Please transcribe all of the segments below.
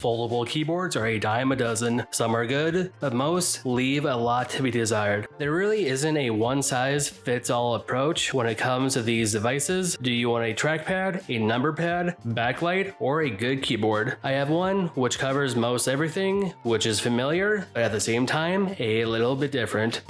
Foldable keyboards are a dime a dozen. Some are good, but most leave a lot to be desired. There really isn't a one-size-fits-all approach when it comes to these devices. Do you want a trackpad, a number pad, backlight, or a good keyboard? I have one which covers most everything, which is familiar, but at the same time, a little bit different.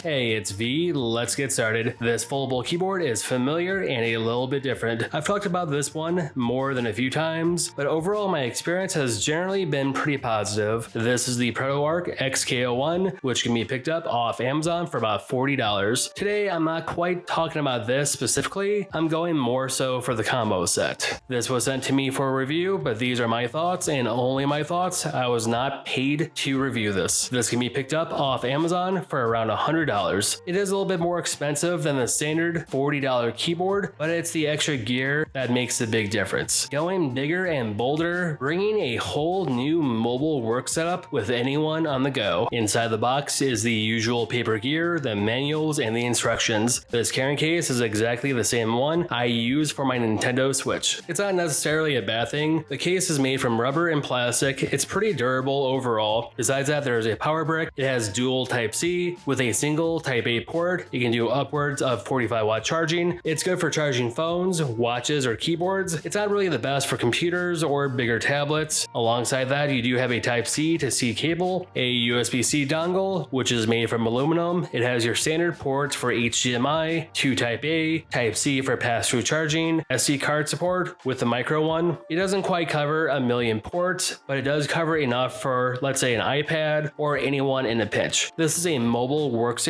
Hey, it's V, let's get started. This foldable keyboard is familiar and a little bit different. I've talked about this one more than a few times, but overall my experience has generally been pretty positive. This is the ProtoArc XKM01, which can be picked up off Amazon for about $40. Today I'm not quite talking about this specifically, I'm going more so for the combo set. This was sent to me for a review, but these are my thoughts and only my thoughts. I was not paid to review this. This can be picked up off Amazon for around $100. It is a little bit more expensive than the standard $40 keyboard, but it's the extra gear that makes the big difference. Going bigger and bolder, bringing a whole new mobile work setup with anyone on the go. Inside the box is the usual paper gear, the manuals, and the instructions. This carrying case is exactly the same one I use for my Nintendo Switch. It's not necessarily a bad thing. The case is made from rubber and plastic. It's pretty durable overall. Besides that, there is a power brick. It has dual Type-C with a single Type A port. You can do upwards of 45-watt charging. It's good for charging phones, watches, or keyboards. It's not really the best for computers or bigger tablets. Alongside that, you do have a Type-C to C cable, a USB-C dongle, which is made from aluminum. It has your standard ports for HDMI, 2 Type A, Type-C for pass-through charging, SD card support with the micro one. It doesn't quite cover a million ports, but it does cover enough for, let's say, an iPad or anyone in a pinch. This is a mobile workstation,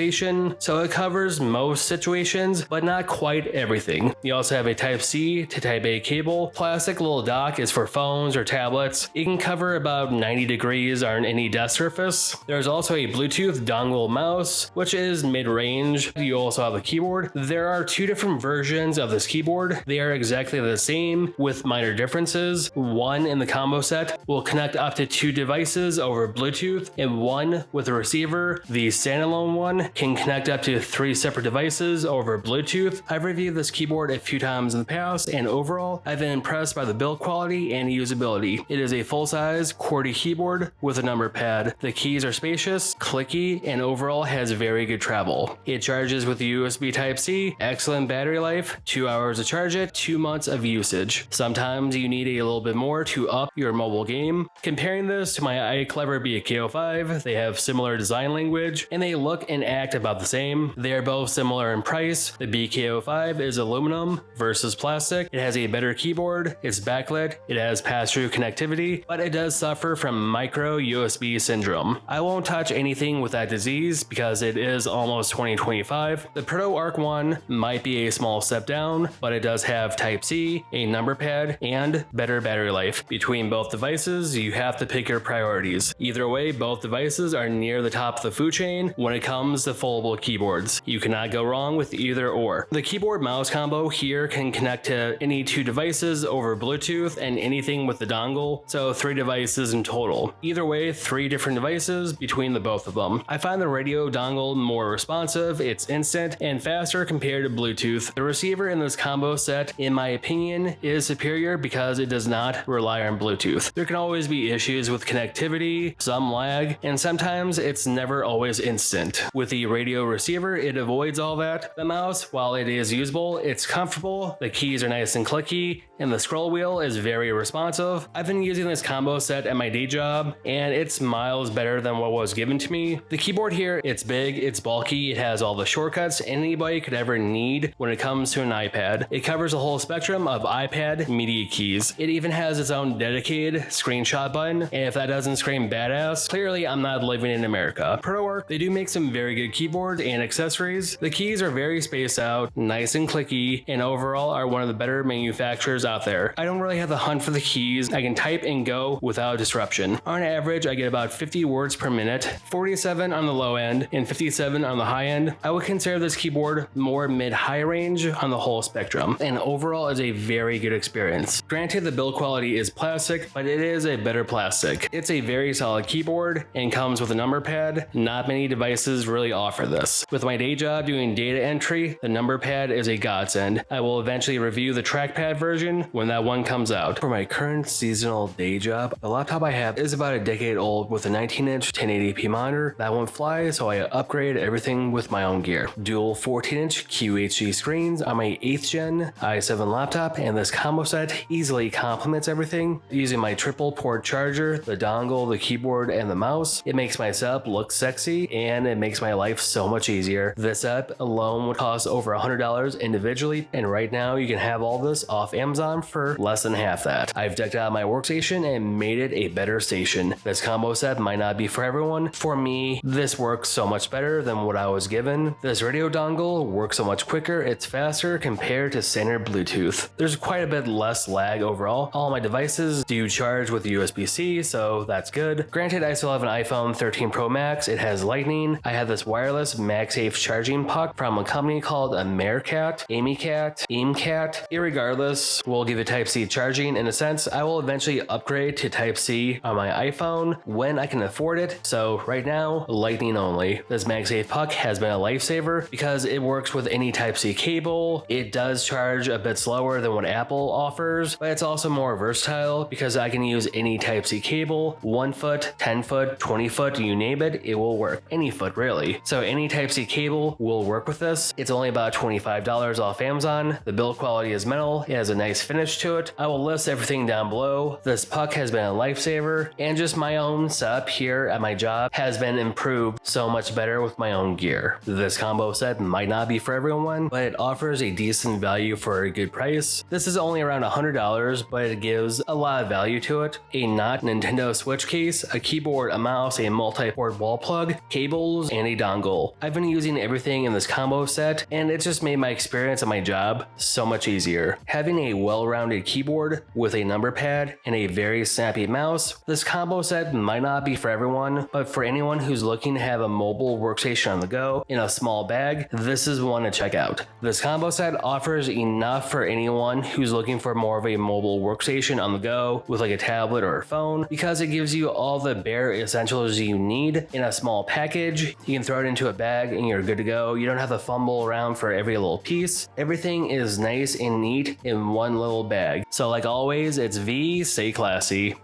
so it covers most situations, but not quite everything. You also have a Type-C to Type A cable. Plastic little dock is for phones or tablets. It can cover about 90 degrees on any desk surface. There's also a Bluetooth dongle mouse, which is mid-range. You also have a keyboard. There are two different versions of this keyboard. They are exactly the same with minor differences. One in the combo set will connect up to 2 devices over Bluetooth, and one with a receiver. The standalone one can connect up to 3 separate devices over Bluetooth. I've reviewed this keyboard a few times in the past, and overall, I've been impressed by the build quality and usability. It is a full-size QWERTY keyboard with a number pad. The keys are spacious, clicky, and overall has very good travel. It charges with the USB Type-C, excellent battery life, 2 hours to charge it, 2 months of usage. Sometimes you need a little bit more to up your mobile game. Comparing this to my iClever BK05, they have similar design language, and they look and act about the same. They are both similar in price. The BK05 is aluminum versus plastic. It has a better keyboard, it's backlit, it has pass-through connectivity, but it does suffer from micro USB syndrome. I won't touch anything with that disease because it is almost 2025. The ProtoArc one might be a small step down, but it does have Type-C, a number pad, and better battery life. Between both devices, you have to pick your priorities. Either way, both devices are near the top of the food chain when it comes to foldable keyboards. You cannot go wrong with either or. The keyboard mouse combo here can connect to any 2 devices over Bluetooth and anything with the dongle, so 3 devices in total. Either way, 3 different devices between the both of them. I find the radio dongle more responsive, it's instant and faster compared to Bluetooth. The receiver in this combo set, in my opinion, is superior because it does not rely on Bluetooth. There can always be issues with connectivity, some lag, and sometimes it's never always instant. With the radio receiver, it avoids all that. The mouse, while it is usable, it's comfortable, the keys are nice and clicky, and the scroll wheel is very responsive. I've been using this combo set at my day job, and it's miles better than what was given to me. The keyboard here, it's big, it's bulky, it has all the shortcuts anybody could ever need when it comes to an iPad. It covers a whole spectrum of iPad media keys. It even has its own dedicated screenshot button, and if that doesn't scream badass, clearly I'm not living in America. ProtoArc, they do make some very good keyboard and accessories. The keys are very spaced out, nice and clicky, and overall are one of the better manufacturers out there. I don't really have the hunt for the keys. I can type and go without disruption. On average, I get about 50 words per minute, 47 on the low end, and 57 on the high end. I would consider this keyboard more mid-high range on the whole spectrum, and overall is a very good experience. Granted, the build quality is plastic, but it is a better plastic. It's a very solid keyboard and comes with a number pad. Not many devices really offer this. With my day job doing data entry, the number pad is a godsend. I will eventually review the trackpad version when that one comes out. For my current seasonal day job, the laptop I have is about a decade old with a 19-inch 1080p monitor. That won't fly, so I upgrade everything with my own gear. Dual 14-inch QHD screens on my 8th gen i7 laptop, and this combo set easily complements everything. Using my triple port charger, the dongle, the keyboard, and the mouse, it makes my setup look sexy, and it makes my life so much easier. This setup alone would cost over $100 individually, and right now you can have all this off Amazon for less than half that. I've decked out my workstation and made it a better station. This combo set might not be for everyone. For me, this works so much better than what I was given. This radio dongle works so much quicker, it's faster compared to standard Bluetooth. There's quite a bit less lag overall. All my devices do charge with USB-C, so that's good. Granted, I still have an iPhone 13 Pro Max. It has Lightning. I have this wireless MagSafe charging puck from a company called AmeriCat, AimCat. Irregardless, we'll give it Type-C charging. In a sense, I will eventually upgrade to Type-C on my iPhone when I can afford it. So right now, Lightning only. This MagSafe puck has been a lifesaver because it works with any Type-C cable. It does charge a bit slower than what Apple offers, but it's also more versatile because I can use any Type-C cable, 1 foot, 10 foot, 20 foot, you name it, it will work. Any foot really. So any Type-C cable will work with this. It's only about $25 off Amazon. The build quality is metal. It has a nice finish to it. I will list everything down below. This puck has been a lifesaver, and just my own setup here at my job has been improved so much better with my own gear. This combo set might not be for everyone, but it offers a decent value for a good price. This is only around $100, but it gives a lot of value to it. A not Nintendo Switch case, a keyboard, a mouse, a multi-port wall plug, cables, and a dongle. I've been using everything in this combo set, and it just made my experience at my job so much easier. Having a well-rounded keyboard with a number pad and a very snappy mouse, this combo set might not be for everyone, but for anyone who's looking to have a mobile workstation on the go in a small bag, this is one to check out. This combo set offers enough for anyone who's looking for more of a mobile workstation on the go with like a tablet or a phone, because it gives you all the bare essentials you need in a small package. You can throw it into a bag and you're good to go. You don't have to fumble around for every little piece. Everything is nice and neat in one little bag. So like always, it's V, stay classy.